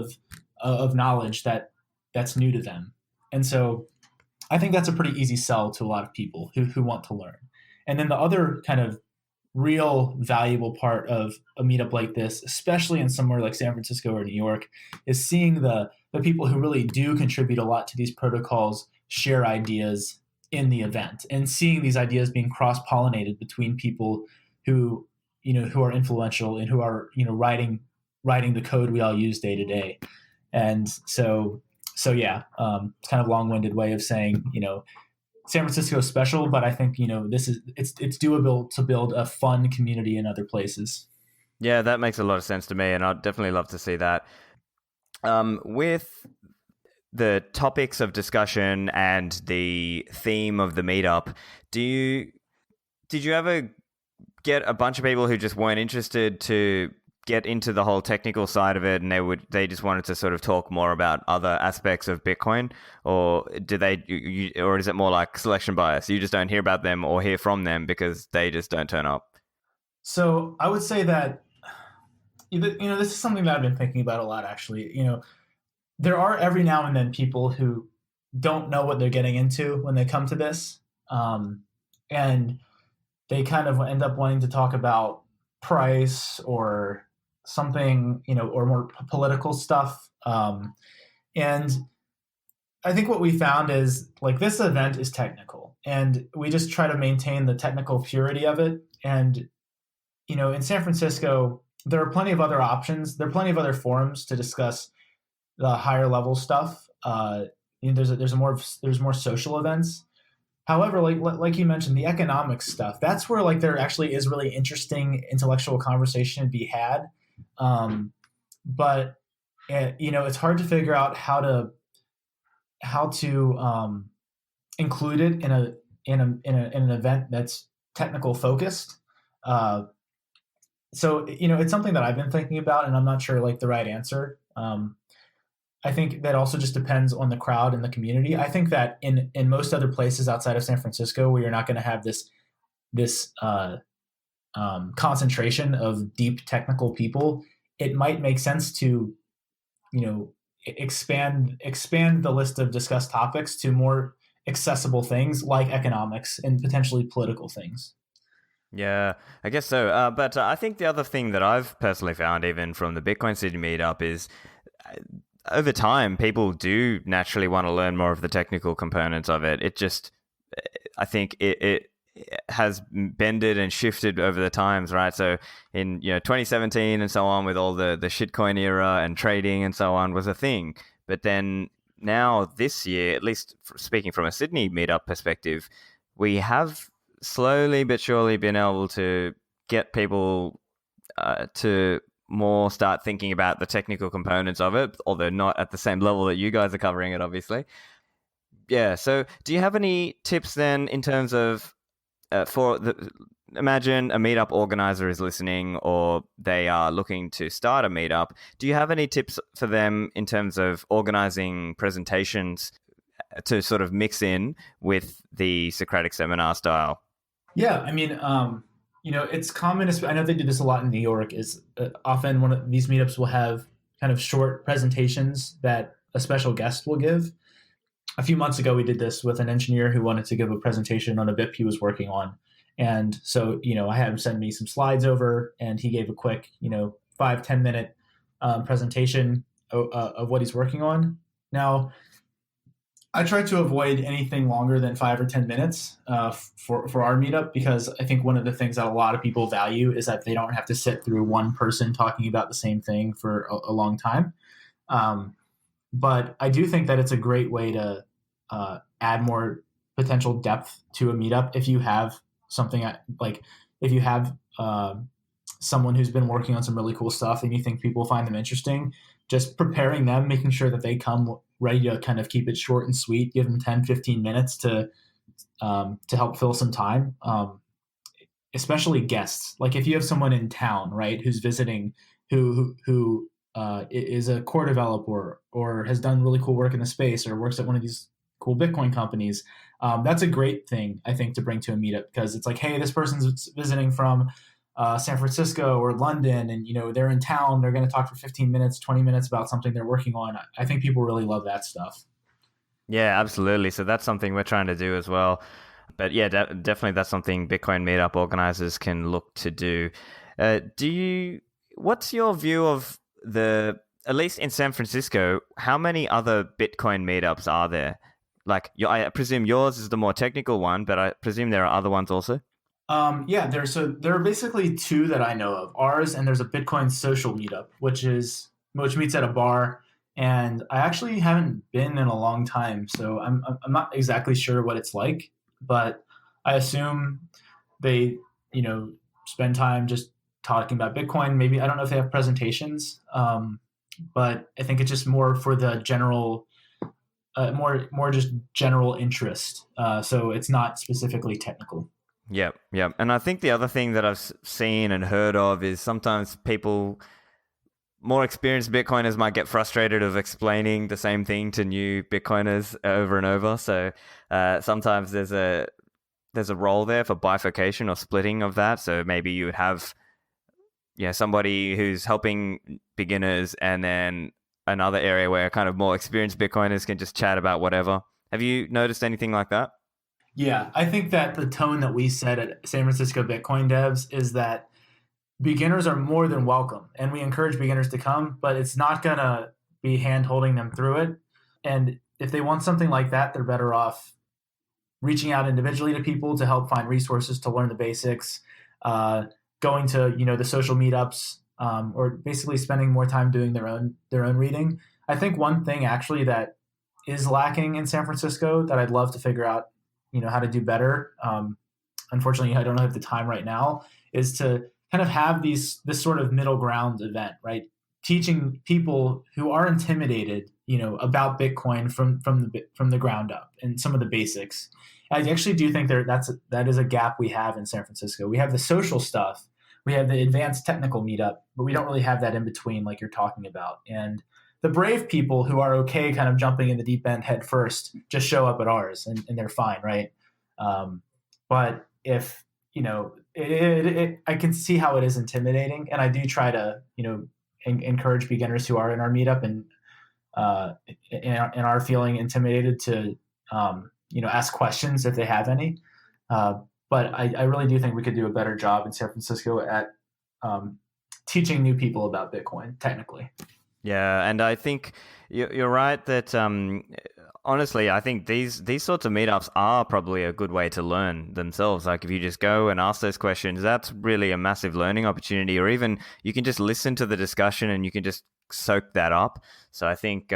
of knowledge that's new to them. And so I think that's a pretty easy sell to a lot of people who want to learn. And then the other kind of real valuable part of a meetup like this, especially in somewhere like San Francisco or New York, is seeing the people who really do contribute a lot to these protocols share ideas in the event, and seeing these ideas being cross-pollinated between people who who are influential and who are writing the code we all use day to day. And so yeah, it's kind of long-winded way of saying, San Francisco is special, but I think it's doable to build a fun community in other places. Yeah, that makes a lot of sense to me, and I'd definitely love to see that. With the topics of discussion and the theme of the meetup, did you ever get a bunch of people who just weren't interested to get into the whole technical side of it, and they just wanted to sort of talk more about other aspects of Bitcoin? Or or is it more like selection bias? You just don't hear about them or hear from them because they just don't turn up? So I would say that this is something that I've been thinking about a lot, actually. There are every now and then people who don't know what they're getting into when they come to this, and they kind of end up wanting to talk about price or something, or more political stuff. And I think what we found is, like, this event is technical, and we just try to maintain the technical purity of it. And in San Francisco, there are plenty of other options. There are plenty of other forums to discuss the higher level stuff. There's more social events. However, like you mentioned, the economics stuff, that's where, like, there actually is really interesting intellectual conversation to be had. But it's hard to figure out how to include it in an event that's technical focused. So it's something that I've been thinking about, and I'm not sure, like, the right answer. I think that also just depends on the crowd and the community. I think that in most other places outside of San Francisco, where you're not going to have this concentration of deep technical people, it might make sense to expand the list of discussed topics to more accessible things like economics and potentially political things. Yeah, I guess so. But I think the other thing that I've personally found, even from the Bitcoin City meetup, is over time, people do naturally want to learn more of the technical components of it. I think it has bended and shifted over the times, right? So in 2017 and so on, with all the shitcoin era and trading and so on, was a thing. But then now this year, at least speaking from a Sydney meetup perspective, we have slowly but surely been able to get people to more start thinking about the technical components of it, although not at the same level that you guys are covering it, obviously. Yeah. So, do you have any tips then in terms of imagine a meetup organizer is listening, or they are looking to start a meetup? Do you have any tips for them in terms of organizing presentations to sort of mix in with the Socratic seminar style? Yeah, I mean, it's common. I know they do this a lot in New York. Is often one of these meetups will have kind of short presentations that a special guest will give. A few months ago, we did this with an engineer who wanted to give a presentation on a BIP he was working on. And so, I had him send me some slides over, and he gave a quick, 5-10 minute presentation of what he's working on. Now, I try to avoid anything longer than 5 or 10 minutes for our meetup, because I think one of the things that a lot of people value is that they don't have to sit through one person talking about the same thing for a long time. But I do think that it's a great way to add more potential depth to a meetup if you have something like if you have someone who's been working on some really cool stuff and you think people find them interesting, just preparing them, making sure that they come ready to kind of keep it short and sweet, give them 10, 15 minutes to help fill some time. Especially guests. Like if you have someone in town, right, who's visiting, who is a core developer or has done really cool work in the space or works at one of these cool Bitcoin companies, that's a great thing I think to bring to a meetup because it's like, hey, this person's visiting from San Francisco or London, and they're in town. They're going to talk for 15 minutes, 20 minutes about something they're working on. I think people really love that stuff. Yeah, absolutely. So that's something we're trying to do as well. But yeah, definitely that's something Bitcoin meetup organizers can look to do. Do you? What's your view of at least in San Francisco, how many other Bitcoin meetups are there? Like, I presume yours is the more technical one, but I presume there are other ones also. Yeah, there are basically two that I know of. Ours and there's a Bitcoin social meetup, which meets at a bar. And I actually haven't been in a long time, so I'm not exactly sure what it's like, but I assume they spend time just talking about Bitcoin. Maybe I don't know if they have presentations, but I think it's just more for the general, more just general interest. So it's not specifically technical. Yep, yep. And I think the other thing that I've seen and heard of is sometimes people, more experienced Bitcoiners, might get frustrated of explaining the same thing to new Bitcoiners over and over. So sometimes there's a role there for bifurcation or splitting of that. So maybe you would have somebody who's helping beginners, and then another area where kind of more experienced Bitcoiners can just chat about whatever. Have you noticed anything like that? Yeah, I think that the tone that we set at San Francisco Bitcoin Devs is that beginners are more than welcome, and we encourage beginners to come, but it's not gonna be hand holding them through it. And if they want something like that, they're better off reaching out individually to people to help find resources to learn the basics, uh, going to the social meetups, or basically spending more time doing their own reading. I think one thing actually that is lacking in San Francisco that I'd love to figure out, how to do better. Unfortunately, I don't have the time right now. Is to kind of have this sort of middle ground event, right? Teaching people who are intimidated, about Bitcoin from the ground up and some of the basics. I actually do think that is a gap we have in San Francisco. We have the social stuff, we have the advanced technical meetup, but we don't really have that in between, like you're talking about. And the brave people who are okay kind of jumping in the deep end head first just show up at ours and they're fine, right? But if I can see how it is intimidating, and I do try to encourage beginners who are in our meetup and are feeling intimidated to ask questions if they have any. But I really do think we could do a better job in San Francisco at um, teaching new people about Bitcoin technically. Yeah, and I think you're right that honestly, I think these sorts of meetups are probably a good way to learn themselves. Like if you just go and ask those questions, that's really a massive learning opportunity. Or even you can just listen to the discussion and you can just soak that up. So I think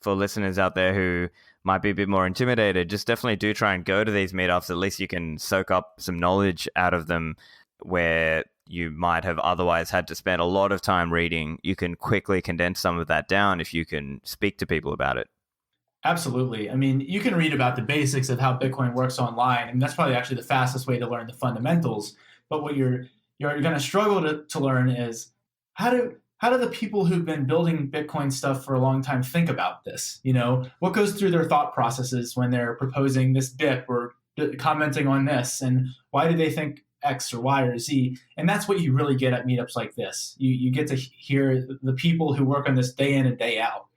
for listeners out there who might be a bit more intimidated, just definitely do try and go to these meetups. At least you can soak up some knowledge out of them where you might have otherwise had to spend a lot of time reading. You can quickly condense some of that down if you can speak to people about it. Absolutely. I mean, you can read about the basics of how Bitcoin works online, and that's probably actually the fastest way to learn the fundamentals. But what you're going to struggle to learn is how do the people who've been building Bitcoin stuff for a long time think about this? What goes through their thought processes when they're proposing this BIP or commenting on this, and why do they think X or Y or Z? And that's what you really get at meetups like this. You get to hear the people who work on this day in and day out,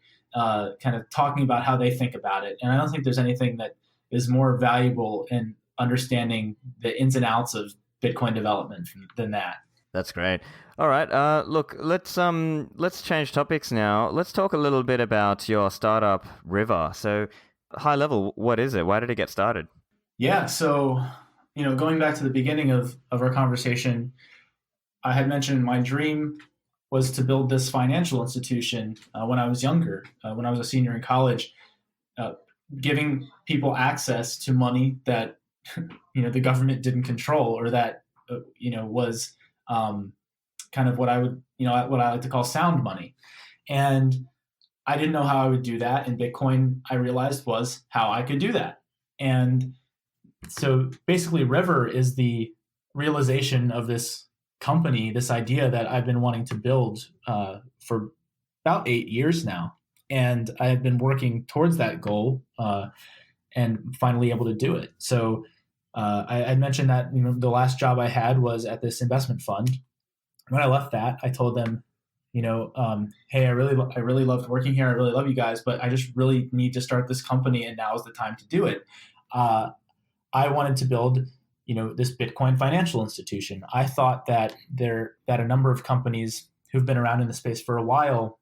kind of talking about how they think about it. And I don't think there's anything that is more valuable in understanding the ins and outs of Bitcoin development than that. That's great. All right. Look, let's change topics now. Let's talk a little bit about your startup, River. So, high level, what is it? Why did it get started? Yeah. So, going back to the beginning of our conversation, I had mentioned my dream was to build this financial institution when I was younger, when I was a senior in college, uh, giving people access to money that the government didn't control or that was um, kind of what I would, what I like to call sound money. And I didn't know how I would do that. And Bitcoin, I realized, was how I could do that. And so basically, River is the realization of this company, this idea that I've been wanting to build for about 8 years now. And I have been working towards that goal and finally able to do it. So I mentioned that the last job I had was at this investment fund. When I left that, I told them, hey, I really loved working here. I really love you guys, but I just really need to start this company, and now is the time to do it. I wanted to build, this Bitcoin financial institution. I thought that a number of companies who've been around in the space for a while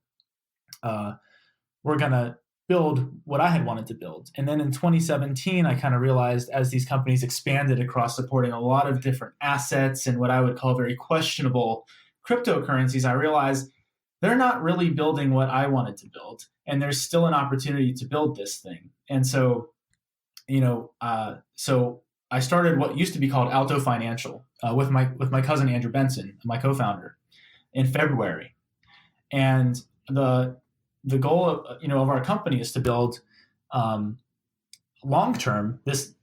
were going to build what I had wanted to build. And then in 2017, I kind of realized, as these companies expanded across supporting a lot of different assets and what I would call very questionable cryptocurrencies, I realized they're not really building what I wanted to build. And there's still an opportunity to build this thing. And so, so I started what used to be called Alto Financial with my cousin Andrew Benson, my co-founder, in February. And the goal of our company is to build long term this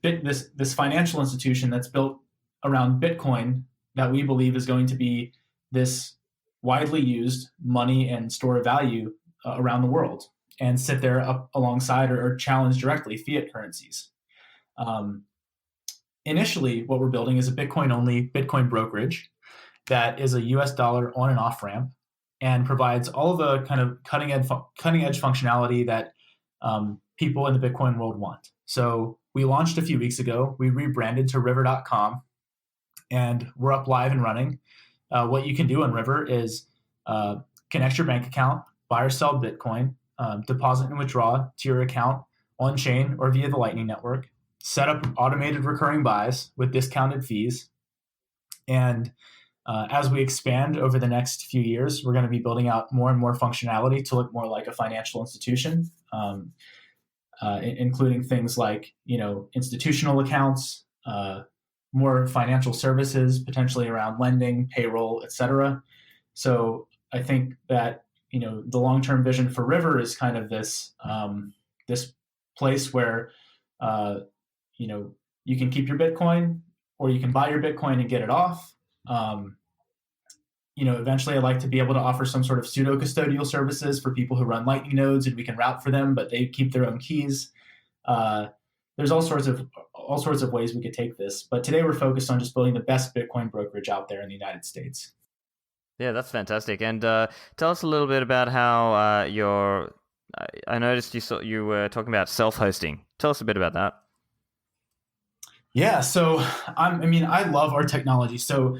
financial institution that's built around Bitcoin, that we believe is going to be this widely used money and store of value around the world, and sit there up alongside or challenge directly fiat currencies. Initially, what we're building is a Bitcoin-only Bitcoin brokerage that is a US dollar on and off ramp, and provides all of the kind of cutting edge functionality that people in the Bitcoin world want. So we launched a few weeks ago. We rebranded to river.com, and we're up live and running. What you can do on River is connect your bank account, buy or sell Bitcoin, deposit and withdraw to your account on chain or via the Lightning Network, set up automated recurring buys with discounted fees. And as we expand over the next few years, we're going to be building out more and more functionality to look more like a financial institution, including things like, institutional accounts, more financial services, potentially around lending, payroll, etc. So I think that, the long-term vision for River is kind of this this place where you can keep your Bitcoin, or you can buy your Bitcoin and get it off. Eventually I'd like to be able to offer some sort of pseudo custodial services for people who run Lightning nodes, and we can route for them, but they keep their own keys. There's all sorts of ways we could take this, but today we're focused on just building the best Bitcoin brokerage out there in the United States. Yeah, that's fantastic. And tell us a little bit about how I noticed you were talking about self-hosting. Tell us a bit about that. Yeah, so I love our technology. So,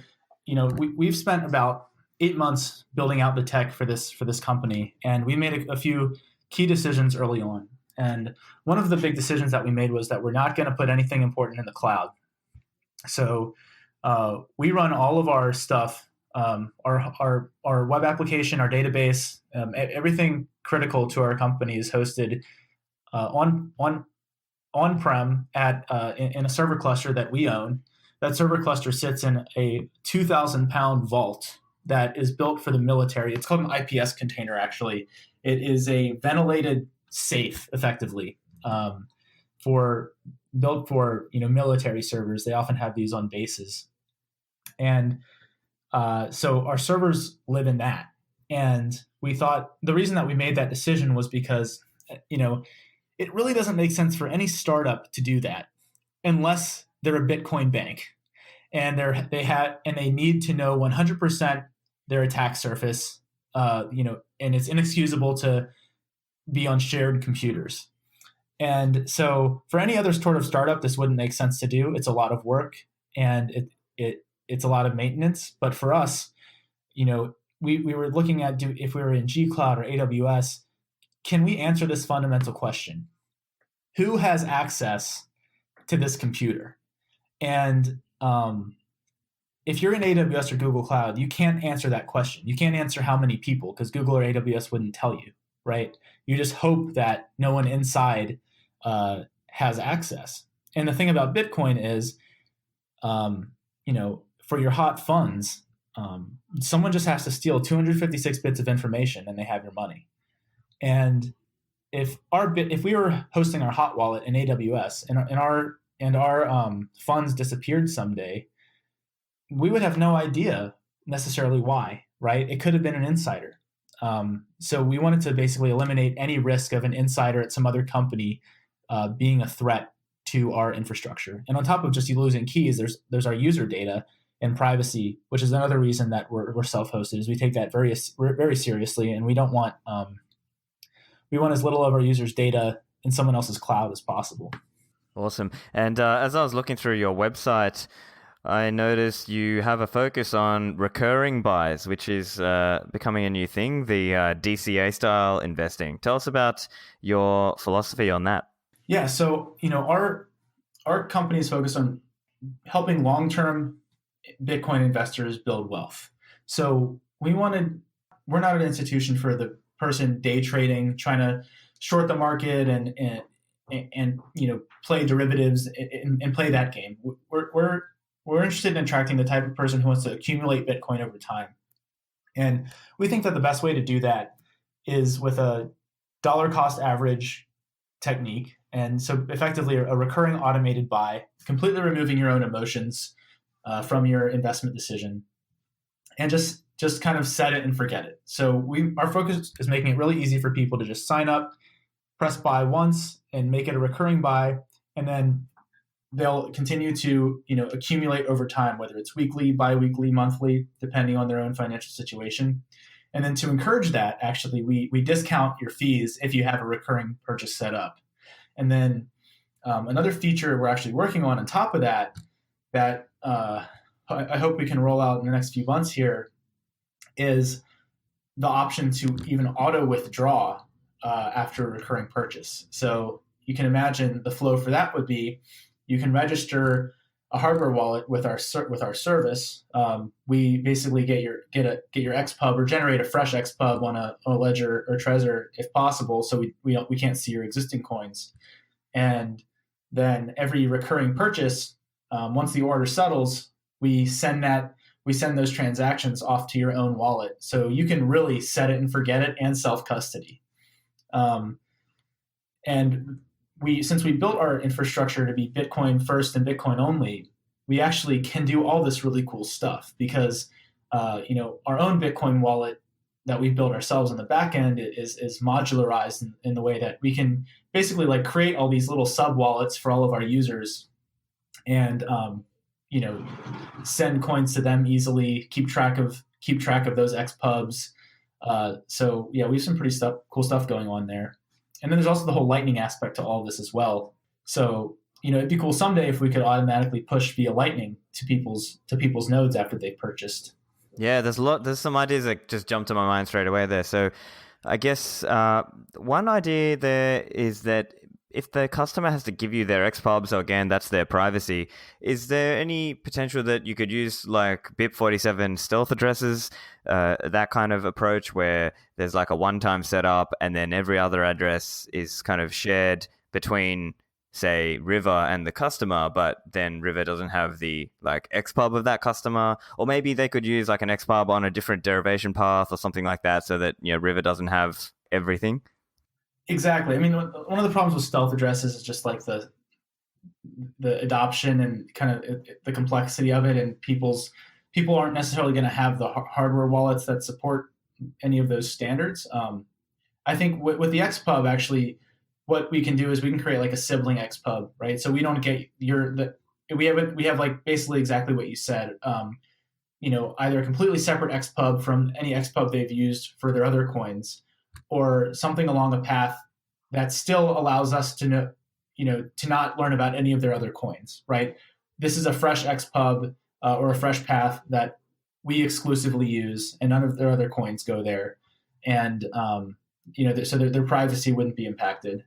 we've spent about 8 months building out the tech for this company, and we made a few key decisions early on. And one of the big decisions that we made was that we're not going to put anything important in the cloud. So we run all of our stuff, our web application, our database, everything critical to our company is hosted on-prem in a server cluster that we own. That server cluster sits in a 2,000-pound vault that is built for the military. It's called an IPS container, actually. It is a ventilated safe, effectively, built for military servers. They often have these on bases. And so our servers live in that. And we thought the reason that we made that decision was because, it really doesn't make sense for any startup to do that unless they're a Bitcoin bank, and they need to know 100% their attack surface, and it's inexcusable to be on shared computers. And so for any other sort of startup, this wouldn't make sense to do. It's a lot of work, and it's a lot of maintenance. But for us, we were looking at if we were in G Cloud or AWS, can we answer this fundamental question? Who has access to this computer? And if you're in AWS or Google Cloud, you can't answer that question. You can't answer how many people, because Google or AWS wouldn't tell you, right? You just hope that no one inside has access. And the thing about Bitcoin is, for your hot funds, someone just has to steal 256 bits of information and they have your money. And if we were hosting our hot wallet in AWS and our funds disappeared someday, we would have no idea necessarily why, right? It could have been an insider. So we wanted to basically eliminate any risk of an insider at some other company being a threat to our infrastructure. And on top of just you losing keys, there's our user data and privacy, which is another reason that we're self-hosted. Is we take that very very seriously, and we don't want we want as little of our users' data in someone else's cloud as possible. Awesome. And as I was looking through your website, I noticed you have a focus on recurring buys, which is becoming a new thing, the DCA style investing. Tell us about your philosophy on that. Yeah, so our company is focused on helping long-term Bitcoin investors build wealth. So we're not an institution for the person day trading, trying to short the market and play derivatives and play that game. We're interested in attracting the type of person who wants to accumulate Bitcoin over time. And we think that the best way to do that is with a dollar cost average technique. And so effectively a recurring automated buy, completely removing your own emotions from your investment decision, and just kind of set it and forget it. So our focus is making it really easy for people to just sign up, press buy once, and make it a recurring buy, and then they'll continue to accumulate over time, whether it's weekly, bi-weekly, monthly, depending on their own financial situation. And then to encourage that, actually, we discount your fees if you have a recurring purchase set up. And then another feature we're actually working on top of that I hope we can roll out in the next few months here is the option to even auto withdraw after a recurring purchase. So you can imagine the flow for that would be you can register a hardware wallet with our service. We basically get your XPub or generate a fresh XPub on a Ledger or Trezor if possible, so we can't see your existing coins. And then every recurring purchase, once the order settles, we send those transactions off to your own wallet, so you can really set it and forget it and self custody. And since we built our infrastructure to be Bitcoin first and Bitcoin only, we actually can do all this really cool stuff because our own Bitcoin wallet that we've built ourselves on the back end is modularized in the way that we can basically like create all these little sub wallets for all of our users and send coins to them easily, keep track of those XPubs. So yeah, we have some pretty cool stuff going on there. And then there's also the whole Lightning aspect to all of this as well. So it'd be cool someday if we could automatically push via Lightning to people's nodes after they've purchased. Yeah, there's some ideas that just jumped to my mind straight away there. So I guess one idea there is that if the customer has to give you their XPub, so again, that's their privacy, is there any potential that you could use like BIP47 stealth addresses, that kind of approach where there's like a one-time setup and then every other address is kind of shared between, say, River and the customer, but then River doesn't have the like XPub of that customer, or maybe they could use like an XPub on a different derivation path or something like that so that River doesn't have everything. Exactly. I mean, one of the problems with stealth addresses is just like the adoption and kind of the complexity of it, and people aren't necessarily going to have the hardware wallets that support any of those standards. I think with the XPub, actually, what we can do is we can create like a sibling XPub, right? So we don't get we have like basically exactly what you said. Either a completely separate XPub from any XPub they've used for their other coins, or something along a path that still allows us to to not learn about any of their other coins, right? This is a fresh XPub or a fresh path that we exclusively use, and none of their other coins go there, and so their privacy wouldn't be impacted.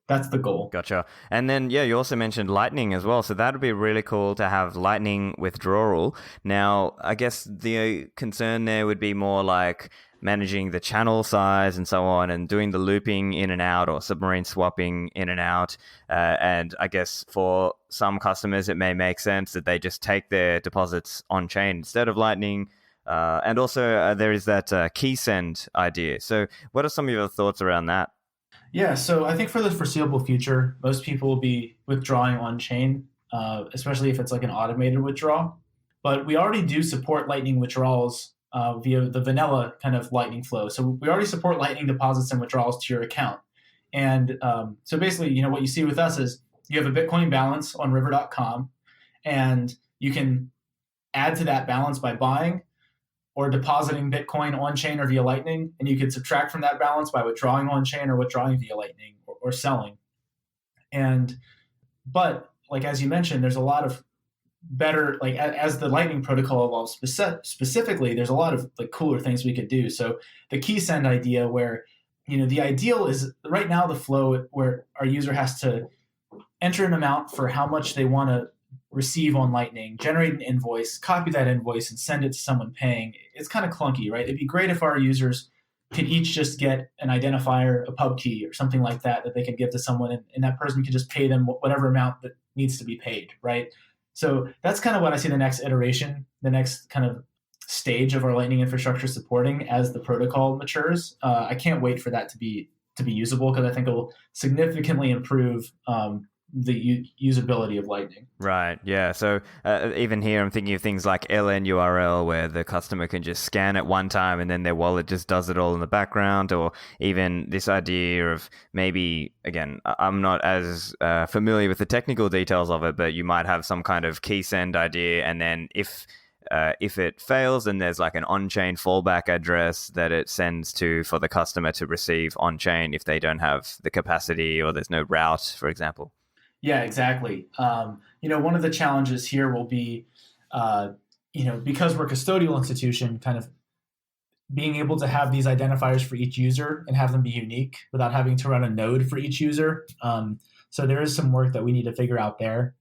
That's the goal. Gotcha. And then, yeah, you also mentioned Lightning as well. So that would be really cool to have Lightning withdrawal. Now, I guess the concern there would be more like managing the channel size and so on, and doing the looping in and out or submarine swapping in and out. And I guess for some customers, it may make sense that they just take their deposits on chain instead of Lightning. And also, there is that key send idea. So, what are some of your thoughts around that? Yeah, so I think for the foreseeable future, most people will be withdrawing on chain, especially if it's like an automated withdrawal. But we already do support Lightning withdrawals via the vanilla kind of Lightning flow. So we already support Lightning deposits and withdrawals to your account. And so basically, what you see with us is you have a Bitcoin balance on river.com, and you can add to that balance by buying or depositing Bitcoin on chain or via Lightning, and you could subtract from that balance by withdrawing on chain or withdrawing via Lightning or selling. And but like as you mentioned, there's a lot of better like as the Lightning protocol evolves specifically, there's a lot of like cooler things we could do. So the key send idea, where the ideal is right now the flow where our user has to enter an amount for how much they want to receive on Lightning, generate an invoice, copy that invoice, and send it to someone paying. It's kind of clunky, right? It'd be great if our users could each just get an identifier, a pub key, or something like that they can give to someone, and that person can just pay them whatever amount that needs to be paid, right? So that's kind of what I see the next iteration, the next kind of stage of our Lightning infrastructure supporting as the protocol matures. I can't wait for that to be usable, because I think it will significantly improve the usability of Lightning. Right. Yeah. So even here, I'm thinking of things like LNURL, where the customer can just scan it one time and then their wallet just does it all in the background. Or even this idea of maybe, again, I'm not as familiar with the technical details of it, but you might have some kind of key send idea, and then if it fails, then there's like an on-chain fallback address that it sends to for the customer to receive on-chain if they don't have the capacity or there's no route, for example. Yeah, exactly. One of the challenges here will be, because we're a custodial institution, kind of being able to have these identifiers for each user and have them be unique without having to run a node for each user. So there is some work that we need to figure out there.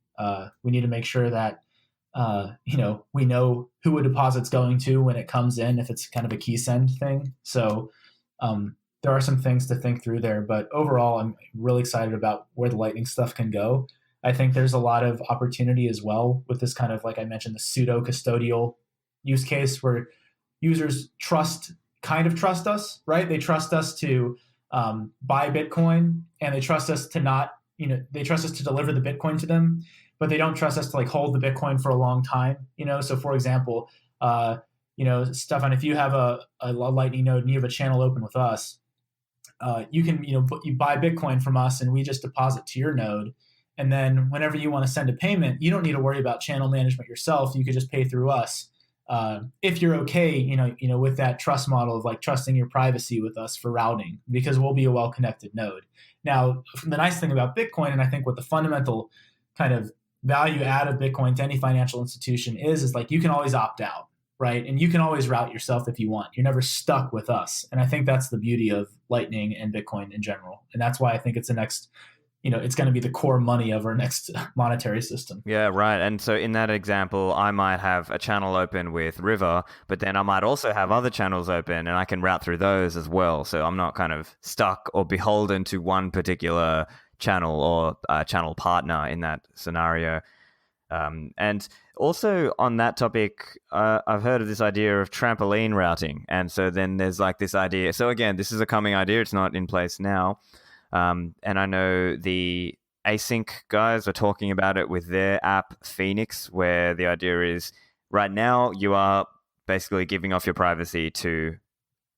We need to make sure that we know who a deposit's going to when it comes in, if it's kind of a key send thing. So there are some things to think through there, but overall, I'm really excited about where the Lightning stuff can go. I think there's a lot of opportunity as well with this kind of, like I mentioned, the pseudo custodial use case where users kind of trust us, right? They trust us to buy Bitcoin, and they trust us to not, they trust us to deliver the Bitcoin to them, but they don't trust us to like hold the Bitcoin for a long time. So for example, Stefan, if you have a Lightning node and you have a channel open with us, you can, you buy Bitcoin from us and we just deposit to your node. And then whenever you want to send a payment, you don't need to worry about channel management yourself. You could just pay through us. If you're okay, with that trust model of like trusting your privacy with us for routing, because we'll be a well-connected node. Now, the nice thing about Bitcoin, and I think what the fundamental kind of value add of Bitcoin to any financial institution is like you can always opt out, right? And you can always route yourself if you want. You're never stuck with us. And I think that's the beauty of Lightning and Bitcoin in general. And that's why I think it's the next, it's going to be the core money of our next monetary system. Yeah, right. And so in that example, I might have a channel open with River, but then I might also have other channels open and I can route through those as well. So I'm not kind of stuck or beholden to one particular channel or channel partner in that scenario. And also on that topic, I've heard of this idea of trampoline routing. And so then there's like this idea. So again, this is a coming idea. It's not in place now. And I know the async guys are talking about it with their app Phoenix, where the idea is right now you are basically giving off your privacy to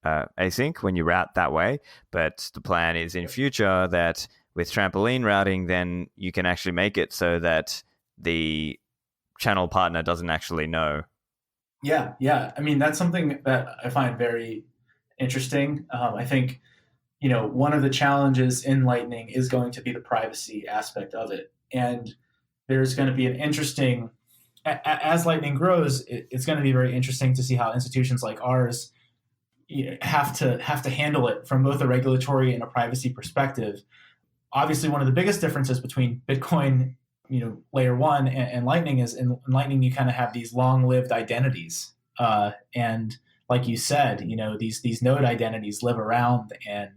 async when you route that way. But the plan is in future that with trampoline routing, then you can actually make it so that the channel partner doesn't actually know. Yeah. I mean, that's something that I find very interesting. I think, one of the challenges in Lightning is going to be the privacy aspect of it. And there's going to be an interesting, as Lightning grows, it's going to be very interesting to see how institutions like ours have to handle it from both a regulatory and a privacy perspective. Obviously, one of the biggest differences between Bitcoin, layer one and Lightning is in Lightning you kind of have these long-lived identities, and like you said, these node identities live around, and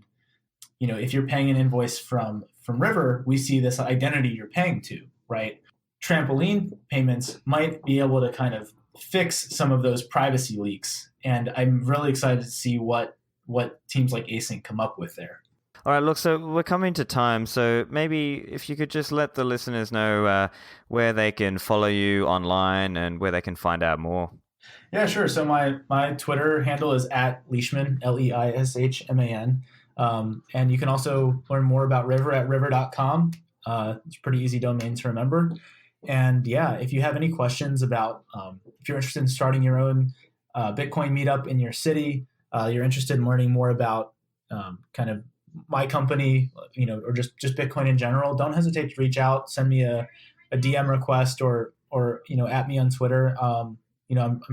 if you're paying an invoice from River, we see this identity you're paying to, right? Trampoline payments might be able to kind of fix some of those privacy leaks. And I'm really excited to see what teams like Async come up with there. All right, look, so we're coming to time, so maybe if you could just let the listeners know where they can follow you online and where they can find out more. Yeah, sure. So my Twitter handle is at Leishman, Leishman. And you can also learn more about River at river.com. It's a pretty easy domain to remember. And yeah, if you have any questions about, if you're interested in starting your own Bitcoin meetup in your city, you're interested in learning more about kind of my company, or just Bitcoin in general, don't hesitate to reach out, send me a DM request or at me on Twitter. I'm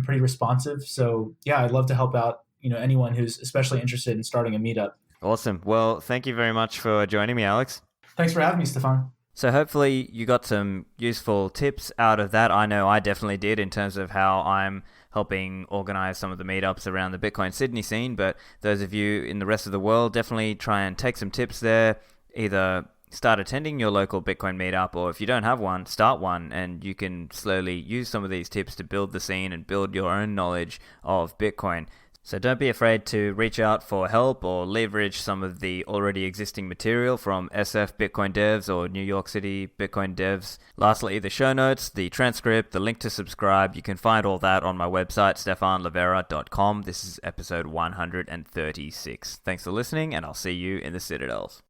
pretty responsive. So yeah, I'd love to help out, anyone who's especially interested in starting a meetup. Awesome. Well, thank you very much for joining me, Alex. Thanks for having me, Stefan. So hopefully you got some useful tips out of that. I know I definitely did in terms of how I'm helping organize some of the meetups around the Bitcoin Sydney scene. But those of you in the rest of the world, definitely try and take some tips there. Either start attending your local Bitcoin meetup, or if you don't have one, start one, and you can slowly use some of these tips to build the scene and build your own knowledge of Bitcoin. So don't be afraid to reach out for help or leverage some of the already existing material from SF Bitcoin Devs or New York City Bitcoin Devs. Lastly, the show notes, the transcript, the link to subscribe, you can find all that on my website, stefanlivera.com. This is episode 136. Thanks for listening, and I'll see you in the Citadels.